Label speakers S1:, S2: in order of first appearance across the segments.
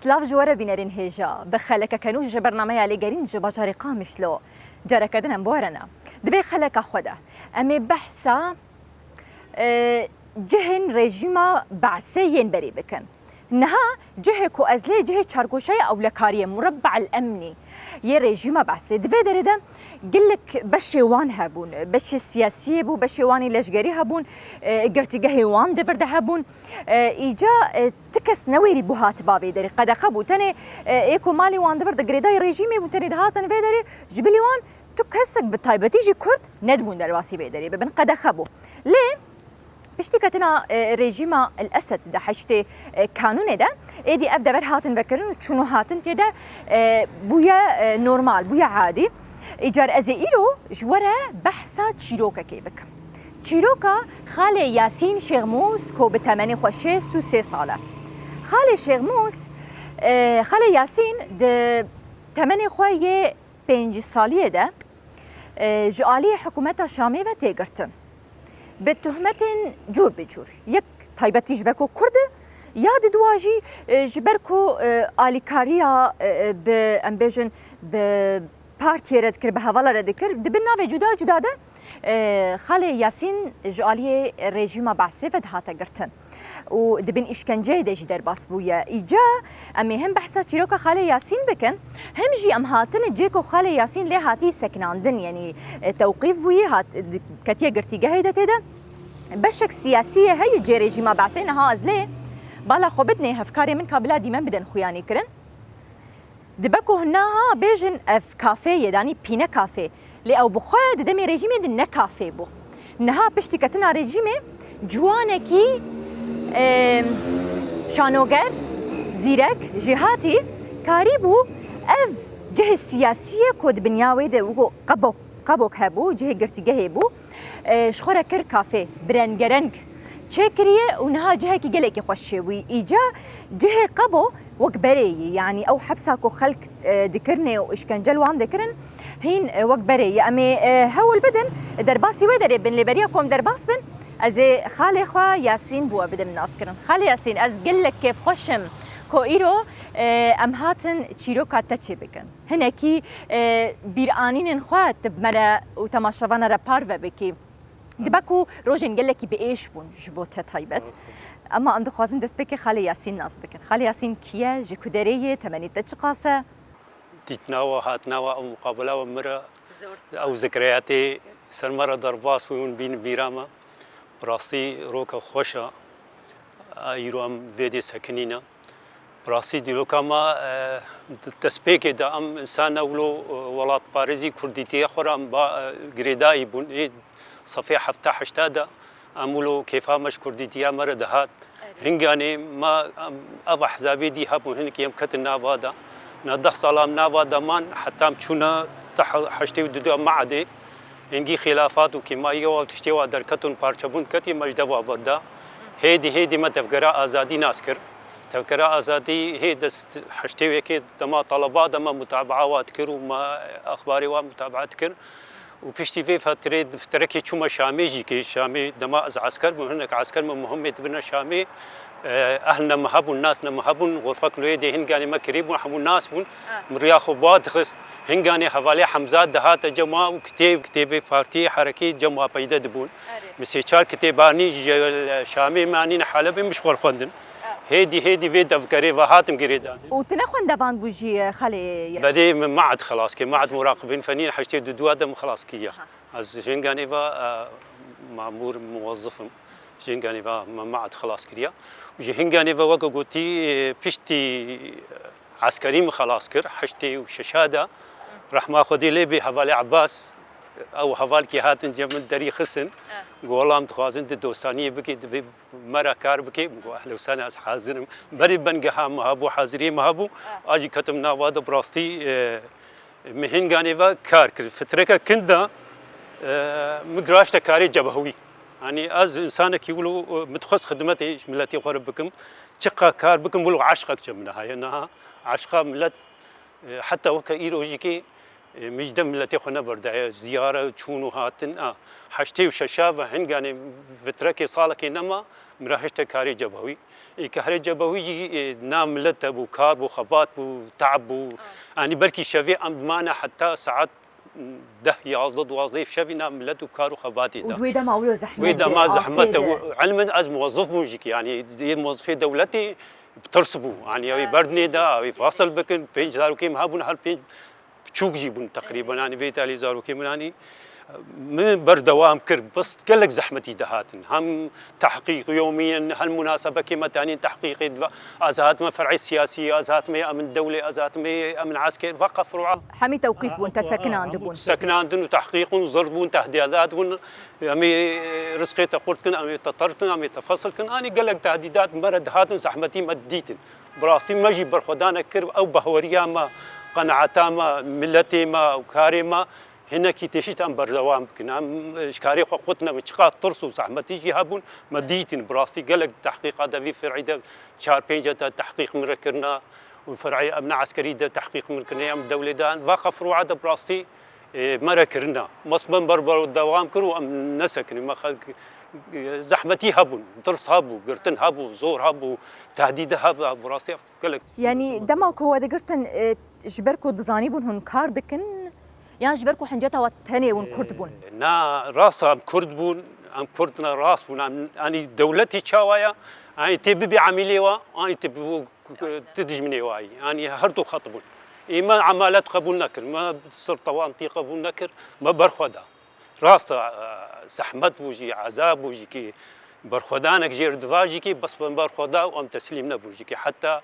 S1: سلاف جواره بینرین هجا بخلک کنوش جبرنامه علی گرین جباجاری قامشلو جاره کدنم بارنا دبی خلک خدا امی بحثا جهن رژیما بعثین بری بکن نها جهه کو ازله جهه چارگوشه اولکاری مربع الامنی یه رژیم بعثه دوی داره قلك بشي وان هبون بشي سياسية بو بشي واني لشجري هبون قرتيجه وان دفرده هبون إيجا تكس نويري بوهات بابي داري قد خبو تاني إيكو مالي وان دفرده قريداي ريجيمي بون تاني دهاتن في داري جبلي وان تكسك بالطيبة تيجي كرد ندبون درواسي بيداري ببن قد خبو ليه بشتي كتنا رژیما الأسد ده حشتي قانون ده إيدي أبدأ بر هاتن بكرن شنو هاتن تدا بويا نورمال بويا عادي إيجار أزئيرو جورا بحثا تشيروكا كيبك تشيروكا خالي ياسين شيغموس كو بتماني خوشي 63 سالة خالي شيغموس خالي ياسين ده تماني خوية 5 سالية ده جعالي حكومة شامي و تيغرتن بتهمة جور بجور يك طيبتي جبركو كرد ياد دواجي جبركو آليكاريا بأمبيجن بارتي رد كر بهوالا رد كر دبنا في جدا جدا ده خالي ياسين جالية رژيما بعثة هاتا قرتن ودبن إشكنجة ده جدر باس بويا إيجا أمي هم بحثا تيروكا خالي ياسين بكن هم جي أم هاتن جيكو خالي ياسين ليه هاتي سكناندن يعني توقيف بويا هات كتيا قرتيجة هيدا تيدا بشك سياسية هي جي رژيما بعثة نها أزلي بالا خوبتني هفكاري من كابلا ديما بدن خوياني كرن دبكو هناها بيجن اف كافيه يعني بينا كافيه لي او بخواد دمي ريجيمي دن كافيه بو نها بشتي كتنا ريجيمي جوانكي شانوغر زيرك جهاتي كاريبو اف جهه السياسيه كود بنياوي ده قبوك هبو جهه قرتيجه هبو شخوره كر كافيه برنجرنج تشكريه ونها جهه كي قلكي خوشوي ايجا جهه قبو وقبري يعني او حبساكو خلق ذكرني واشكنجل وان ذكرن هين وقبري امي هو البدن درباسي ودري بن ليبرياكم درباس بن از خالي خوا ياسين بو بدم الناس كرن خالي ياسين از قلك كيف خوشم كو ايرو ام هاتن تشيروكا تاتشي بكن هناكي بيرانين خوات بمرا وتماشفانا رابارفا بكي دبكو روجن قلكي بايش بون جبوتها طيبت اما عنده خوازن دست بك خالي ياسين ناس بكن خالي ياسين كيا جكودريه تمني تشقاسه
S2: تتناوى هاتناوى او مقابله ومره او ذكرياتي سرمره درباس وين بين بيراما براستي روكا خوشا ايروم فيدي سكنينا براستي دي لوكاما تسبيك دا ام انسان ولو ولات باريزي كرديتي خرام با غريداي بون صفيحه فتح اشتاده امولو كيفا مش كرديتيا مره دهات هنگاني ما اب احزابي دي هبو هنك يم كتنا بادا ندخ سلام نافادا مان حتى مشونا حشتي دو معدي انجي خلافات وكيمايا وتشتي دركتون بارچبون كتي مجدوا بدا هيدي ما تفكر ازادي ناسكر تفكر ازادي هي دست حشتي يكي دما طلبات دما متابعات كر وما اخباري ومتابعات كر وبيشتي في فترة كي شو ما شامي جي كي شامي دما از عسكر هناك عسكر مهم تبنا شامي اهلنا مهبون ناسنا مهبون غرفك لويدي هنغاني ما قريب وحمون ناس بون مرياخو باد خست هنغاني حوالي حمزات دهات جماعه وكتيب بارتي حركي جماعه بيدا دبون مسيچار كتيباني شامي ماني حلب مش خندن هيدي في دفكري وهاتم قريدان
S1: وتنخون دفان بوجي خالي
S2: بدي من معد خلاص كي معد مراقبين فنيين حشتي دو ادم خلاص كيا از جنغاني مامور موظف جنغاني معد خلاص كريا وجهنغاني وقا قوتي بيشتي عسكري خلاص كر حشتي وششاده راح ما خدي لي بحوالي عباس او حوالكي هاتن جمن دري خسن والله متخازن دوستانيه بكي مرا كار بكي اهلا وسهلا حاضر بري بنقها مهابو حاضرين مهابو اجي كتمنا واد براستي مهنغاني و كار فترك كندا مدراش كاري جبهوي يعني از انسانك يقولوا متخصص خدمتي ملتي قرب بكم تشقى كار بكم يقولوا عشقك جمنا هاي انها عشقه ملت حتى وكا ايروجيكي مش دم التي خنا بردا زيارة تشونو هاتن حشتي وششابة هنجاني فتركي صالك إنما مرهشت كاري جبهوي كاري جبهوي نام ملت بو كار بو خبات بو تعب بو يعني بركي شفي أمانة حتى ساعات ده يعضد وظيف شفي نام ملت وكار وخباتي ده
S1: ودويدا ما أولو زحمة
S2: وإذا ما زحمته علما از موظف موجيك يعني موظفي دولتي بترسبوا يعني بردني ده أو فاصل بكن بينج زارو كيم هابون هل بينج بتشوك جيبون تقريبا يعني بيتالي زارو كيم يعني من بردوام كرب بس كلك زحمتي دهاتن هم تحقيق يوميا هالمناسبة كما تاني تحقيق أزهات ما فرعي سياسي أزهات ما أمن دولة أزهات ما أمن عسكري فقط فروع
S1: حمي توقيف بون تسكن عندبون
S2: سكن عندن وتحقيق وزربون تهديدات بون أمي رزقي تقولتكن أمي تطرتن أمي تفصلكن أنا قلك تهديدات مرد هاتن زحمتي مديتن براسي مجي برخدانا كرب أو بهوريا ما قناعتا ما ملتي ما وكاري ما هنا كي تشيت أم بردوام كنا إشكاري قوتنا مشقات ترسو زحمتي جي هابون مديتن براسي قلق تحقيق هذا في فرعي ده شهر بينجا تحقيق مركرنا وفرعي أمن عسكري ده تحقيق مركرنا أم دولة دان واقع فروع هذا براستي مركرنا مصبن بربر الدوام كرو أم نسكن ما خلق زحمتي هابون درس هابو قرتن هابو زور هابو تهديد هابو براستي قلق
S1: يعني دمك هو دقرتن جبركو دزاني بون هن كاردكن يعني جبركو حنجتا وتهني ون كرد بون
S2: نا راسا ام كرد بون ام كردنا راس بون اني دولتي شاوايا اني تبي عمليوا اني تبي تدجمني واي اني هردو خطبون اما عمالات قبول نكر ما صرت وانتي قبول نكر ما برخدا راسا زحمت بوجي عذاب بوجي كي برخدانك جير دواجي كي بس برخدا وام تسليمنا بوجي كي حتى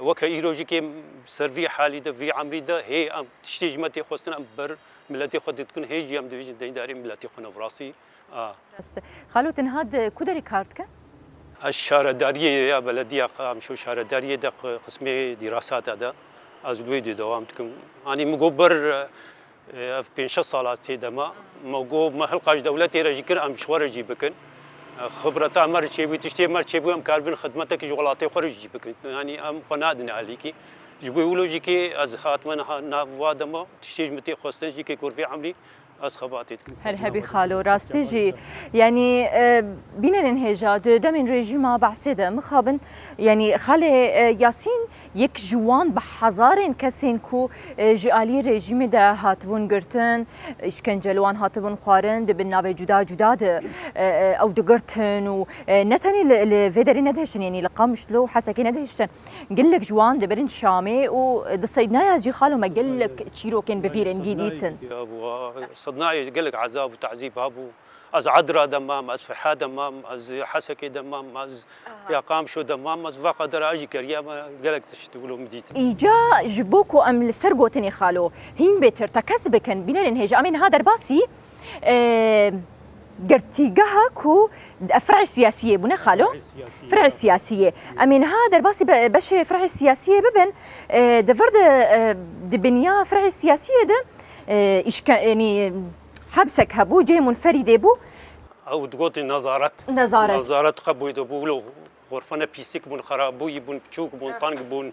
S2: وكا إيروجي كي سرفي حالي ده في عمري ده هي أم تشتيج متي خوستنا أم بر ملتي خود تكون هي جي أم دويجي دين داري ملتي خونا براسي
S1: خالو تنهاد كودري كارتك
S2: الشاردارية يا بلدية قام شو شاردارية ده قسم دراسات هذا أزلوي دي دوامتكم أنا مقبر في بين صالات هذا موجود ما هلقاش دولتي رجيكر أم شوار جيبكن خبرتا مر شيء بتشتي مر شيء بيوم كاربن خدمتك جوالاتي خرج بك يعني ام قنادنا عليكي جبوا جيكي ازهات من نافادما تشتي متي خوستي كي كورفي عملي از خباتك
S1: هل هبي خالو راستيجي يعني بين الانهجاد دمن ريجيما بعسده مخابن يعني خالي ياسين يك جوان بحزارين كسين كو جالي ريجيم ده هاتبون قرتن اشكنجلوان هاتبون خوارن بالنابه جدا جدا او دقرتن ونتني الفيدري ندهشن يعني لقامش له حسكي ندهشن قلك جوان دبرن شامي ودصيدنا يجي خالو ما قلك تشيرو كان بفيرن جديدتن
S2: صدناي قلك عذاب وتعذيب هابو از عدرا دمام از فحا دمام از حسكي دمام از يقام شو دمام از فقدر اجي كريا قلك تشتغلوا مديت
S1: ايجا جبوكو ام لسرقوتني خالو هين بيتر تكسبكن بين الانهجا امين هذا الباسي قرتيقها كو فرع السياسية بنا خالو فرع السياسية أمين هذا الباسي باش فرع السياسية ببن دفرد دبنيا فرع السياسية ده إيش يعني حبسك هبو جاي منفرد بو
S2: أو تقولي نظارات قبو يدبولو غرفنا بيسك بون خرابو يبون بتشوك بون طنق بون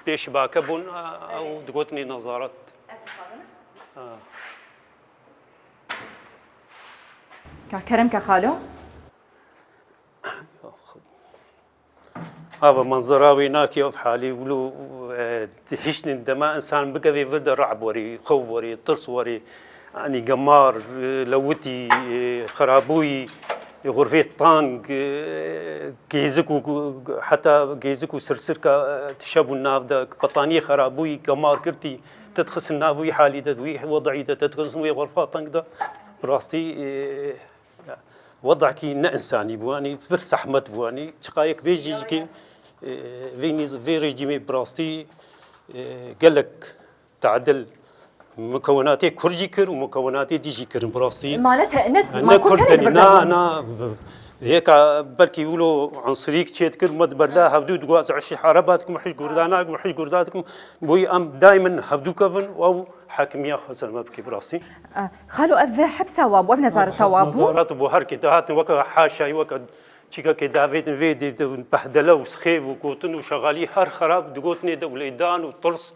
S2: بيش باك بون أو تقولي نظارات
S1: كرمك خالو
S2: هذا منظراوي ناكي في حالي ولو تحشني الدماء إنسان بقى في فرد رعب وري خوف وري طرس وري يعني قمار لوتي خرابوي غرفة طانق كيزكو حتى كيزكو سرسركا تشابو الناف ده بطانية خرابوي قمار كرتي تدخس النافوي حالي ده وضعي ده تدخس غرفة طانق ده براستي وضعك إنساني بواني فرس أحمد بواني تقايك بيجي كي فيني في ريجيمي براستي قالك تعدل مكوناتي كرجي كر ومكوناتي ديجي كر براستي
S1: مالتها ما كنت
S2: أنا هيك بركي يقولوا عنصريك تشيت كر مد بردا هفدو دقواز عشي حرباتكم وحش قرداناكم وحش قرداتكم بوي أم دائما هفدو كفن أو حاكمية خسر ما بكي براستي
S1: خالو أف حبسة واب وف نظارة توابو
S2: نظارات بو هركي تهات وكا حاشا وكا تشيكا كي دافيد فيدي بهدلة وسخيف وكوتن وشغالي هر خراب دقوتني دوليدان وطرس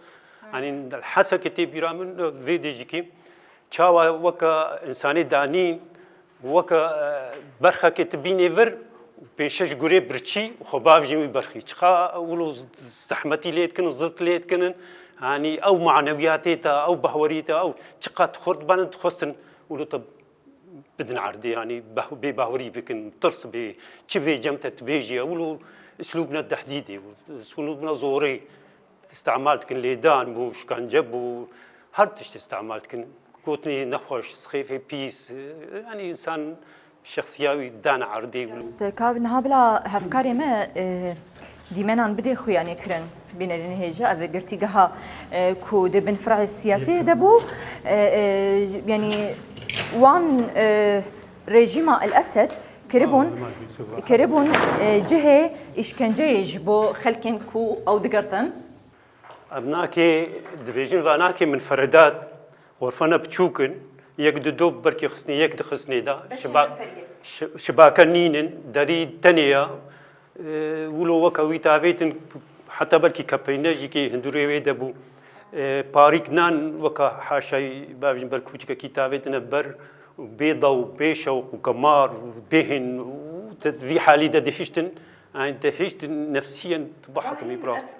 S2: يعني الحسا كتي بيرامن فيدي جيكي شاوا وكا إنساني دانين وكا برخة كتبيني فر بيشش جوري برشي وخباف جيمي برخي شخا ولو زحمتي ليت كن زرت ليت كن يعني أو معنوياتيتا أو بهوريتا أو شقات خرد بان تخستن ولو طب بدنا عردي يعني ببهوري بكن ترس بشبه جمتة تبيجي ولو أسلوبنا التحديدي أسلوبنا زوري استعمالت كن ليدان وش كان جب وهرتش استعمالت كن كوتني نخوش سخيفي بيس يعني إنسان شخصياوي دان عردي
S1: كابن هابلا هفكاري ما ديمانان بدي خو يعني كرن بين النهجة أو قرتيجها كود بن فرع السياسي دبو يعني وان رجيم الأسد كربون جهة إشكنجة يجبو خلكن كو أو دقرتن
S2: أبناكي دبيجين فاناكي من فردات غرفنا بتشوكن يقدر دوب بركي خصني يقدر خصني دا شباك نينن داري تانية ولو وكوي تافيتن حتى بركي كابيناجي كي هندوري ويدبو باريك نان وكا حاشاي بافجن بركوچكا كي تافيتن بر بيضة وبيشوق وكمار وبهن وفي حالي دا دهشتن يعني دهشتن نفسيا تبحطمي براستي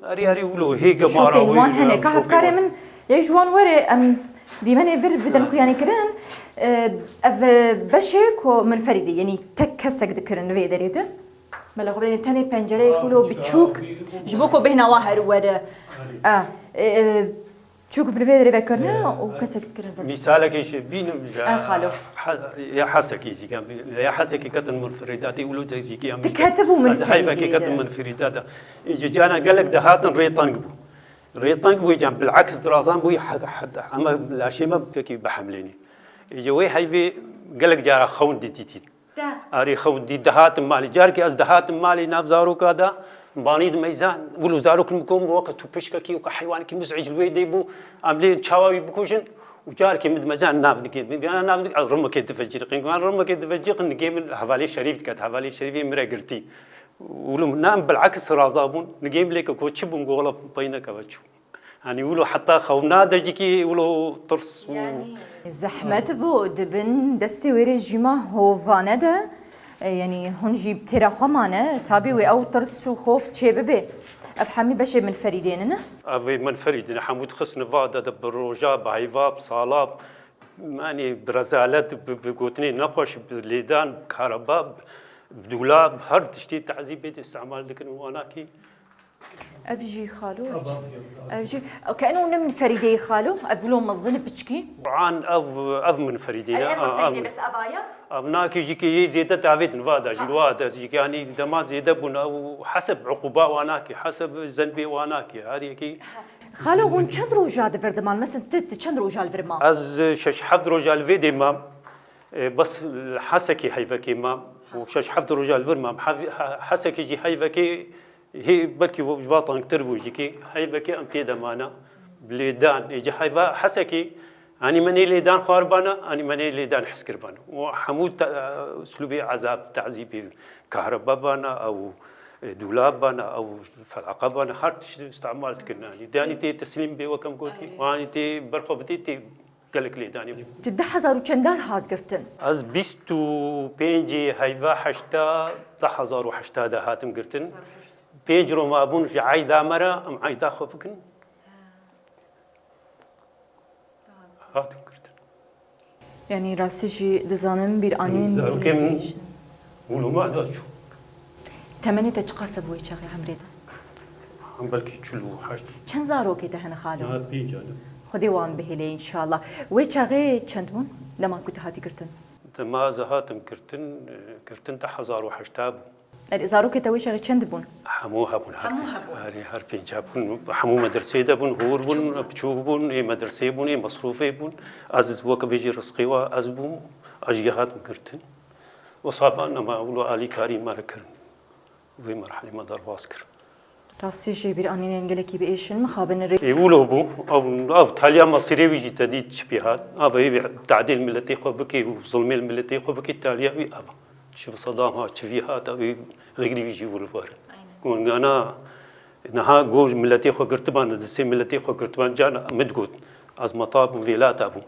S2: أري ولو هيك مارا
S1: وان هنا كهف كاري من يجوان وري أم ديماني فير بدن خو يعني كرن أف بشك ومن فريدي يعني تكسك ذكرن في دريته ملغو بين تاني بنجرة كله بتشوك جبوكو بهنا واحد ورا تشوك في الفيديو فكرنا وكسك ذكرن
S2: مثالك إيش بينم
S1: خالو
S2: يا حسك يجي كم يا حسك كتن من فريداتي ولو تجي كم
S1: تكتبوا من
S2: فريداتي كتن من فريداتا يجي جانا قال لك دهاتن ريطانق بو جنب بالعكس دراسان بو حد اما لا شيء ما بكي بحمليني يجي وي هاي قال لك جارا خون دي اري خون دي دهات مالي جاركي از دهات مالي ناف زاروك هذا بانيد ميزان ولو زاروك مكم وقت بشكا كي وكحيوان كي مزعج الويدي بو عملي تشاوي بكوشن وجاركي مد مزان ناف نكي انا ناف رمك تفجر قين رمك تفجر نجي من حوالي شريف كانت حوالي شريف مرا قرتي ولو نام بالعكس رازابون نجيب لك كوتشبون قولا بينك وتشو يعني يقولوا حتى خونا دجيكي يقولوا طرس
S1: يعني زحمة بو دبن دستي ورجيما هو فاندا يعني هون جيب ترى خمانة تابي أو طرس وخوف تشببه أفهمي بشي من فريديننا
S2: أفي من فريدين حمود خص نفادا بالروجا بهيفاب صالاب يعني برزالات بقوتني نقش بالليدان بكهرباء بدولاب هر تشتي تعذيب بيت استعمال لكن واناكي
S1: أفجي خالو أفجي كأنه من فريدي خالو أفلو مظن بتشكي
S2: طبعا أف من فريدينا
S1: بس أبايا
S2: أبناك جيكي زيادة تعفيت نفادا جلوادا جيكي يعني دما زيادة بنا وحسب عقوبة واناكي حسب ذنبي واناكي هذه كي
S1: خالو هون چند روجا دفردمان مثلا چند روجا الفرمان
S2: از شش حفظ روجا الفيدي ما بس حسكي هيفكي ما وشش حفظ روجا الفرمان حسكي جي هيفكي هي بركي وجواطن كتربو جيكي هيفكي امتي دمانا بليدان يجي هيفا حسكي اني مني ليدان خاربانا اني مني ليدان حسكربانا وحمود اسلوبي عذاب تعذيبي كهرباء او دولابنا او فالعقبنا هرت استعمالت كنا داني تي تسليم بي وكم قلتي واني تي برخو بديتي قالك لي داني
S1: تدحزر وچندال هاد قرتن
S2: از 25 هيفا حشتا 1080 هاتم قرتن بيجرو ما بون في عايدا مرا ام عايدا خوفكن هاتم قرتن
S1: يعني راسي دزانم بير انين
S2: كم ولو ما داشو
S1: تمني تقاسب وي شغي عمريدا
S2: هم بلكي تشلو حاجه
S1: چند زارو كده هنا خالو
S2: ها بيجانا
S1: خدي وان بهلي ان شاء الله وي شغي چندون لما كنت هاتي قرتن
S2: ما زهاتم كرتن 1080
S1: الازارو كده وي شغي چند بون
S2: حموها بون هاري هر بيجا بون حمو مدرسه ده بون هور بون بچوب بون اي مدرسه بون اي مصروفه بون عزيز وك بيجي رزقي وازبو اجيهات كرتن وصابنا ما اولو علي كريم مركن في مرحله ما دار باسكر
S1: راسي جبير انين انجلكي بايشن مخابن الري
S2: يقولوا بو او تاليا مصيري بيجي تديد شبيهات ابا تعديل ملتي خو بكي وظلم الملتي خو بكي تاليا وي ابا شوف صدام ها شبيهات ابي غير يجي والفار كون انا نها جوج ملتي خو قرتبان دسي ملتي خو قرتبان جانا مدقوت از مطاب فيلات ابو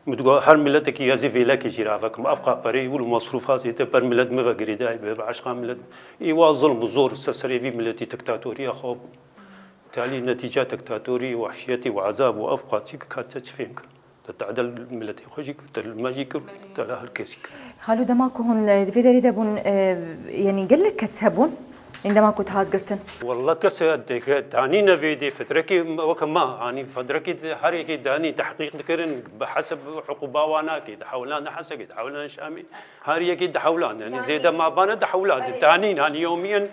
S2: مدقو هر ملتك يازي فيلاك جرافك ما افقا بري ول مصروفات يت بر ملت ما غريدا بعشقا ملت ايوا ظلم زور سسري في ملتي تكتاتوريه خو تالي نتيجه تكتاتوري وحشيتي وعذاب وافقا تشك كاتش فينك تتعدل ملتي خوجيك الماجيك تلا هالكيسك
S1: خالو دماكو هون في دريدة بون يعني قال لك كسبون عندما كنت هاد قرتن
S2: والله كسر داني نفيدي فتركي وكما يعني فتركي هاريكي داني تحقيق ذكرن بحسب عقوبة وانا كي دحولان حسب كي دحولان شامي هاريكي دحولان يعني زيدا ما بانا دحولان داني يعني يوميا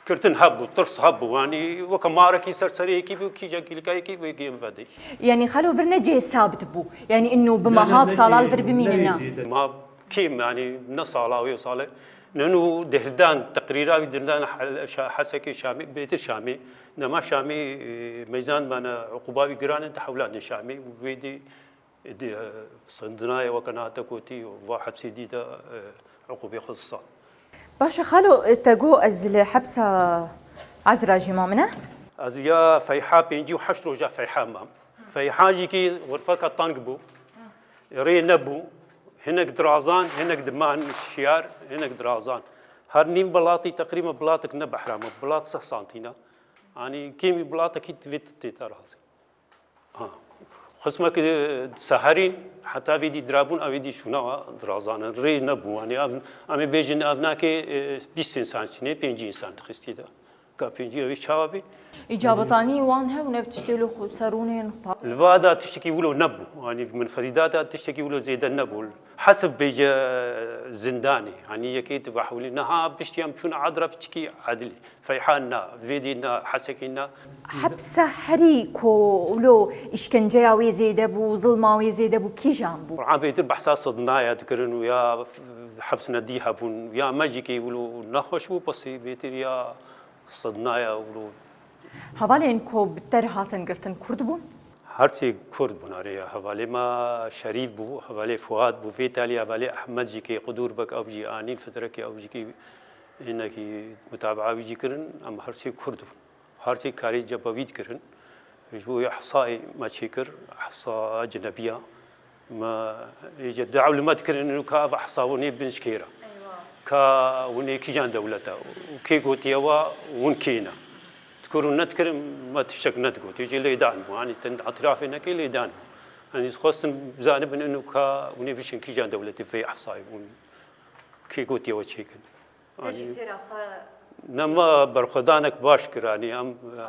S2: كرتن هبو طرس هبو يعني وكما ركي سرسري كيف كي جاكي لكاي كيف يجي مفدي
S1: يعني خالو فرنا جي ثابت بو يعني انه بمهاب صلال در بميننا
S2: ما كيم يعني نصالا ويصاله لأنه دهلدان تقريرا دهلدان حسكي شامي بيت الشامي نما شامي ميزان معنا عقوبة جيران تحولات شامي وبيدي صندنايا وكناتا كوتي وواحد سيديدا عقوبة خصوصا
S1: باشا خالو تقو از الحبسة عزرا جمامنا
S2: أزيا فيحا بينجي وحشرو جا فيحا مام فيحا جيكي غرفك الطنقبو ري نبو هناك درازان هناك دمان شيار هناك درازان هرنيم بلاطي تقريبا بلاطك نبح بلاط 6 سنتينا يعني كيمي بلاطك كي تيترازي خصمك سهرين حتى فيدي درابون او فيدي شنو درازان ري نبو يعني امي بيجن افناكي 20 انسان شنو 5 انسان تخستيدا كابينجي وي شابي
S1: اجابتاني وانها ونفتشتلو خسرونين
S2: الفادا تشتكي ولو نبو يعني من فريداتها تشتكي ولو زيد النبو حسب بيجا زنداني يعني يكيد بحولي نها بشتيام شون عذرا بتشكي عدلي فيحاننا فيدينا حسكينا
S1: حبسه حريكو ولو اشكنجاوي زيد ابو ظلماوي زيد ابو كي جامبو
S2: عم بيتر بحساس صدنايا تكرن ويا حبسنا ديها بون يا ماجيكي ولو نخوش بو بس بيتر يا صدنايا ولو
S1: هوالين كو بتر هاتن قرتن كرد بون
S2: هرچی کرد بناره حوالی ما شریف بو حوالی فؤاد بو في تالي حوالی احمد جی کی قدور بک او جی آنین فتره کی او جی کی اینا کی متابعه ویجی کرن ام هرچی کرد هرچی کاری جبوید کرن جو احصاء ما شكر احصاء اجنبيه ما يجد علمات كرن انه كاف احصاوني بن شكيره كا وني كيجان دولته وكي قوتيوا ونكينا تكون نذكر ما تشك نتقول تيجي لي دان يعني اعتراف انك لي دان يعني خصن بجانب انه كا وني بشن كيجان دولتي في احصائي كي قوتيوا شيكن يعني نما برخدانك باشكر يعني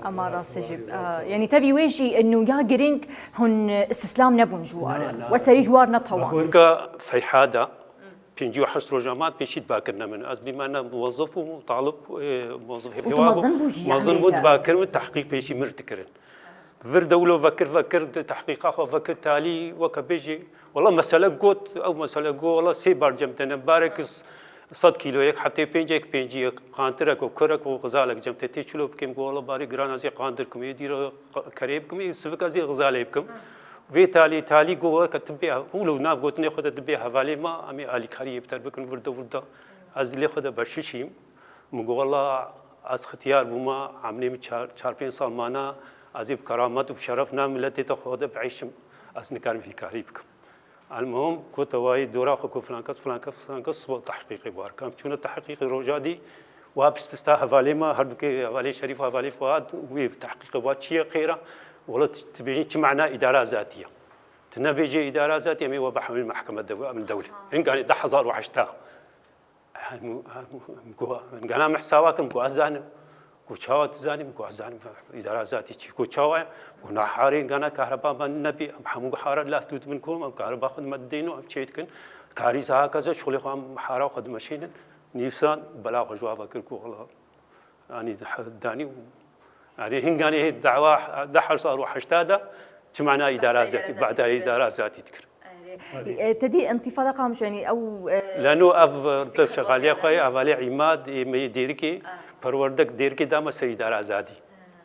S1: اما راس جيب يعني تبي ويجي انه يا جرينك هن استسلام نبون جوار وسري جوار نطوان
S2: في حاده بينجي وحش رجامات بيشيد باكرنا من از بما انا موظف وطالب موظف موظف بود باكر والتحقيق بيشي مرتكرن فر دولة فكر تحقيقات وفكر تالي وكبيجي والله مسألة قوت او مسألة قو والله سي برجمتنا بارك 100 كيلو يك حتى بينجي قانترك وكرك وغزالك جمت تيشلو بكم والله باري غرانازي قانتركم يدير كريبكم سفك ازي غزاليبكم في تالي قوة كتبيها هو لو ناف قوت ناخذ تبيها فالي ما امي علي كاري بتر بكن ورده از اللي خذ برشيشيم مقول والله از اختيار بما عاملين 4 سال معنا عزيب كرامات وبشرفنا ملتي تاخذ بعيشم از نكان في كاريبكم المهم كنت واي دورا خو فلانكس تحقيقي باركم شنو التحقيق الرجادي وابستا حوالي ما هردك حوالي شريف حوالي فؤاد وتحقيق واتشي خيره ولا تبين معنى اداره ذاتيه تنبيجي اداره ذاتيه مي وبحول المحكمه الدوليه ان كان 10000 وحشتها انا محساواكم كوازان كوشاوات زاني كوازان اداره ذاتيه كوشاوا ونحارين انا كهرباء من النبي محمود حاره لا تدوت منكم كهرباء خد مدينو امشيتكن كاريس هكذا شغل خام حاره خد ماشين نيفسان بلاغ جواب كلكو والله يعني داني يعني هنغاني هي الدعوه دحر صار وحشتاده تمعنا اداره ذاتيه بعد اداره ذاتيه تكر
S1: تدي انتفاضه قامش يعني او
S2: لانه اف شغال يا خويا افالي عماد يديركي پروردك ديركي دام سيدار ازادي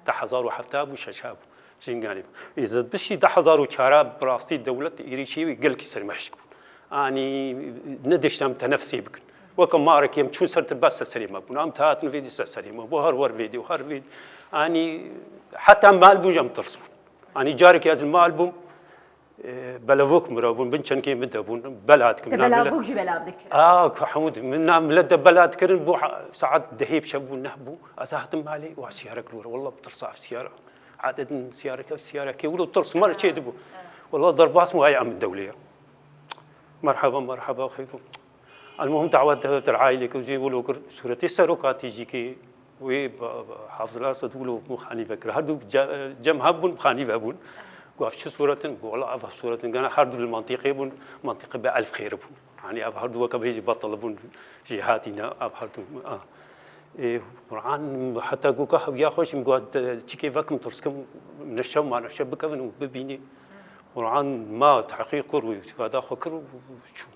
S2: 1007 وششاب شنغاني اذا بشي 10004 براستي الدوله يريشي يقلك سر محشك يعني ندشتم تنفسي بك وكم مارك يم شو صرت بس سليمة بون أم تهاتن فيديو سليمة بوهر ور فيديو هر فيديو أني حتى مال بو جم ترسبون أني جارك يا زلمة ألبوم بلافوك مرابون بنشان كي مدبون بلاتكم
S1: بلافوك جي بلاد ذكر
S2: حمود من ملد بلاد كرن بو ساعات دهيب شبون نهبو أزهتم علي وسيارة كلورة والله بترصع في سيارة عدد سيارة كي ولو ترص مرة شيء دبو والله ضرباس مو هاي عم الدولية مرحبا خير المهم دعوات العائلة كوزي ولو سورة السروكات يجيكي وي حافظ الأسد ولو مخاني فكر هادو جم هبون مخاني فبون قاف شو صورة والله أبغى صورة أنا حرد المنطقة بون منطقة بألف خير بون يعني أبغى حرد وكم هيجي بطل بون جهاتنا أبغى حرد قرآن حتى قوكا ويا خوش مقاس تشكي فكم ترسكم من الشام ما نشب بكفن وببيني قرآن ما تحقيق واستفادة خكر وشو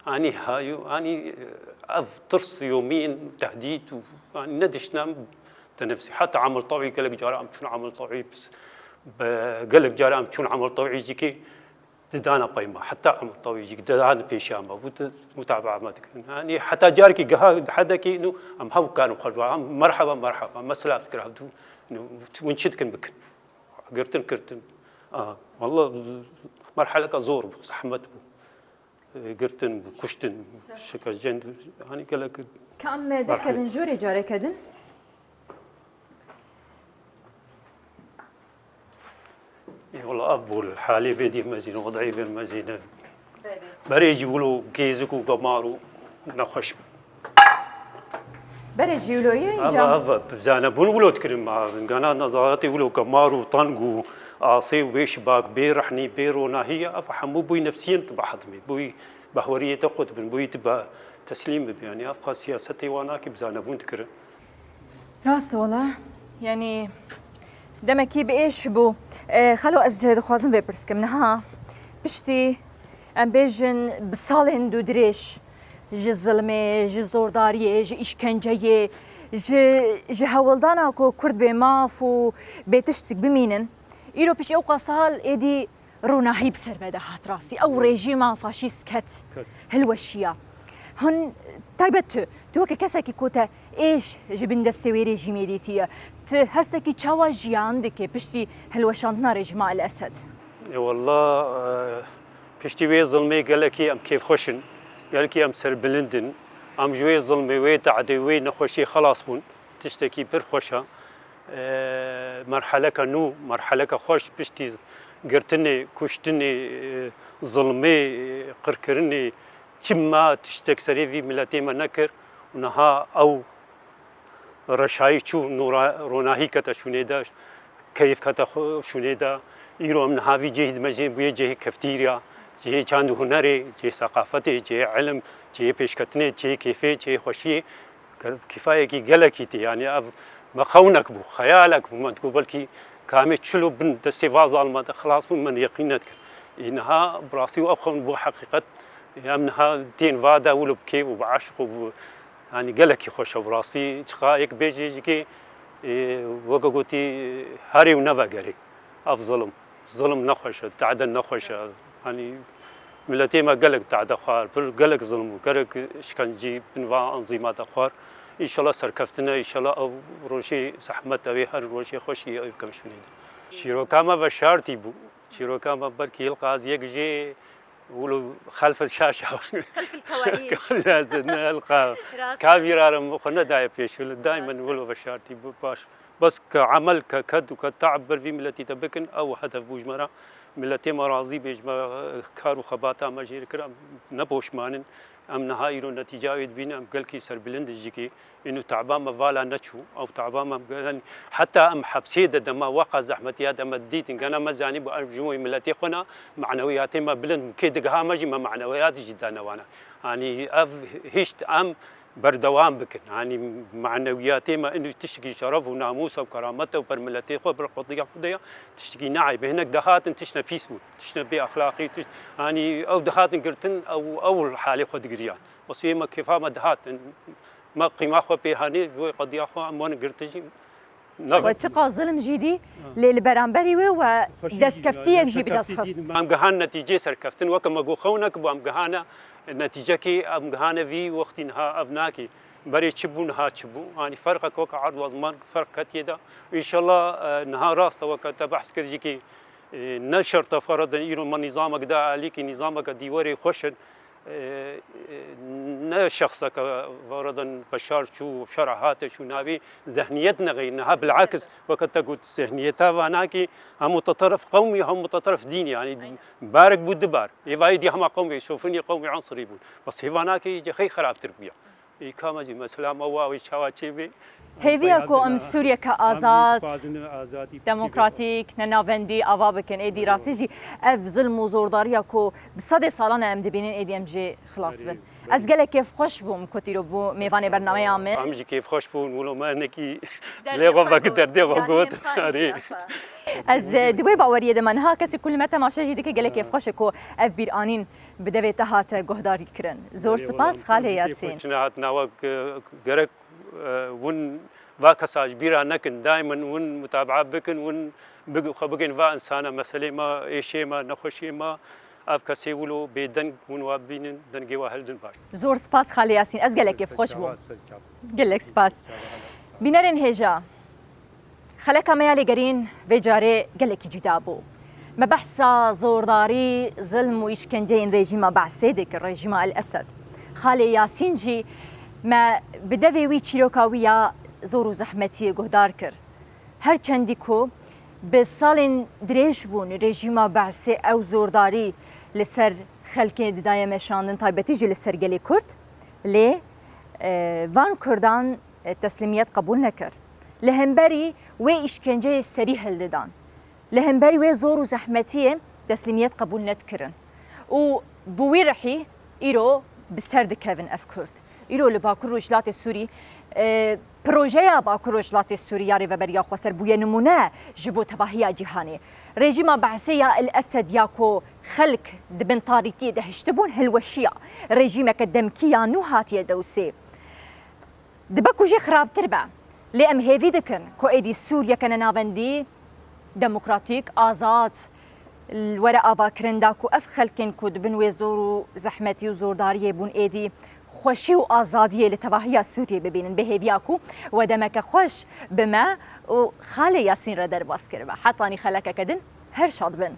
S2: أني هايو أني ترس يومين تهديد يعني ندش نام تنفسي حتى عمل طوعي قال لك جاري شنو عمل طوعي بس قال لك جاري شنو عمل طوعي يجيكي تدانا قيمة حتى عمل طوعي يجيك تدانا بيشامة متابعة ما تكن يعني حتى جارك جها حدا كي إنه أم هو كانوا خرجوا مرحبا مسلا فكرة إنه ونشدكن بكن كرتن والله مرحلة كزور زحمة قرتن كشتن شكل جند يعني قال لك
S1: كم ذكر جوري جاري كدن
S2: والله أفضل حالي فيدي مزين وضعي في المزينة بريج يقولوا كيزك وقمارو نخش
S1: بريج يقولوا
S2: أبا بزانا بون ولو تكرم مع قناة نظاراتي ولو قمارو طنقو عاصي ويشباك بيرحني بيرونا هي أفحمو بوي نفسيا تبع حضمي بوي بحورية تاخد بن بوي تبع تسليم يعني أفقى سياستي واناكي بزانا بون تكرم
S1: راست والله يعني دمكي بإيش بو خلو أزهد خوازن في برسك منها بشتي أم بيجن بصالين دو دريش جي ظلمي جي زوردارية جي إشكنجية جي هولدانا كو كرد بماف و بيتشتك بمينن إيرو بيش أوقا صال إيدي روناهي بسر بدا هات راسي أو ريجيما فاشيست كت هلوشيا هن تايبتو توك كساكي كوتا ايش جبن دستوي ريجيمي ديتيا تهسكي تشاوا جياندك بشتي هلوشاندنا ريجيم الاسد
S2: والله بشتي وي ظلمي قالكي ام كيف خوشن قالكي ام سر بلندن ام جوي ظلمي وي تعدي وي نخوشي خلاص بون تشتكي بر خوشا مرحله كنو مرحله خوش بشتي قرتني كشتني ظلمي قركرني كما تشتك سري في ملتي ما نكر ونها او رشاي شو روناهي كتا شونيدا كيف كتا شونيدا يرو من هذه جهد مجيب بيجي كافتيريا جي چاند هنري جي ثقافتي جي علم جي بيشكتني جي كيفي جي خوشي كفايه كي قالك يعني ما خونك بو خيالك ما تقول بلكي كامي تشلو بن دستيفاز ما خلاص من يقينك انها براسي وافخم بو حقيقه يامنها دين فادا ولو بكيف وبعشق يعني قالك خوش براسي تخايك بيجي وقوتي هاري ونفا قري افظلم ظلم نخوش تعدل نخوش يعني ملتي ما قالك تعدل خوار قالك ظلم قالك شكنجي بنوا انظمات اخوار ان شاء الله سركفتنا ان شاء الله او روشي زحمت او هر روشي خوشي او كم شنيد شيروكاما بشارتي بو شيروكاما بركي يلقى يجي ولو خلف الشاشه
S1: خلف الكواليس
S2: نلقى كاميرا مخنا دايما بيش دائما ولو بشارتي باش بس كعمل ككد وكتعبر في ملتي تبكن او هدف بوجمره ملتي مرازي بيجما كارو خباتا ماجير كرام نبوش مانن ام نهايرو نتيجه بين ام قالكي سر بلند جيكي انه تعبان ما فالا نتشو او تعبان ما حتى ام حبسيده دما وقع زحمتي هذا مديت انا مزاني بارجوي ملتي خنا معنوياتي ما بلند كيدغها ماجي ما معنوياتي جدا وانا يعني هشت ام بردوام بكن يعني معنوياتي ما انه تشتكي شرف وناموس وكرامته وبرملتي خو برقضيه خديه تشتكي نعيب هناك دخات تشنا بيسمو تشنا باخلاقي يعني او دخات قرتن او حالي خد قريان بس ما كيفها ما دهات ما قيمه خو بهاني قضيه خو امون قرتجي
S1: وتشقى ظلم جدي للبرامبري و دسكفتيه جي بدس خص
S2: ام جهان نتيجه سركفتن وكما جو خونك بام جهانا نتیجه کی ام گهانه وی وقتی نها ابناکی برای چبون ها چبون يعني فرق کوک عرض وزمان فرق کتیدا ان شاء الله نها راست وقت بحث کردی کی نشر تفرد ایران من نظام قدا عليك نظامك ديوري خوش نه شخصك فرضا بشار شو شرعات شو نابي ذهنيتنا غيرنا بالعكس وقت تقول ذهنيتها واناكي هم متطرف قومي هم متطرف ديني يعني بارك بودبار يفايدي هم قومي يشوفني قومي عنصري بون بس هيفاناكي خي خراب تربيه كما زي مثلا مواوي شواچي
S1: هيفيا كو ام سوريا كازات ديمقراطيك ننافندي اوا بكن ايدي راسيجي اف ظلم وزورداريا كو بصدي سالانه ام دبينين ايدي ام جي خلاص بن از گله كيف خوش بوم كوتيرو بو ميوان برنامه عام
S2: ام جي كيف خوش بون ولو ما انكي ليغو بقدر ديغو غوت
S1: از دوي باوريه دمن ها كسي كل متى ما شجي ديك گله كيف خوش كو اف بيرانين بدوي تهات گهداري كرن زور سپاس خاله ياسين
S2: شنات ناوك گرك ون واكساج بيرا نكن دائما ون متابعه بكن ون بقين فا انسانه مساله ما ايشي ما نخوشي ما اف كسي ولو بيدن ون وابين دنگي واهلدن باش
S1: زور سپاس خاله ياسين از گله كيف خوش بو گلك سپاس بينرن هيجا خلك ما يالي قرين بجاري گلك جدا بو ما بحثا زورداري ظلم وإشكنجين ريجيما بعسيدك ريجيم الأسد خالي ياسين جي ما بدوي وي تشيروكاويا زورو زحمتي قهدار كر هر چنديكو بسالين دريش بون ريجيما بعسي أو زورداري لسر خلقين ددايا مشاندن طيبتي جي لسر قلي كرد لي وان كردان تسليميات قبول نكر لهمبري وي إشكنجي سريح الددان لهمبري وي زور وزحمتي تسليميات قبول نتكرن و بوي رحي إيرو بسرد كيفن اف كرد إيرو لباكر روجلات السوري بروجيا باكر روجلات السوري ياري وبريا خسر بويا نمونه جبو تباهيا جهاني ريجيما بعسيا الأسد ياكو خلق دبن طاريتي دهشتبون هلوشيا ريجيما كدمكيا نوهاتي دوسي دبكو جي خراب تربع لأم هيفي دكن كو ايدي سوريا كان نافندي ديمقراطيك آزاد الورق آفا كرنداكو أف خلقين كود بنوي زورو زحمتي وزورداري بون ايدي خوشي وآزادية لتباهية سوريا ببينن بهيبياكو ودمك خوش بما وخالي ياسين ردر باس كربا حطاني خلقك كدن هر شاد بن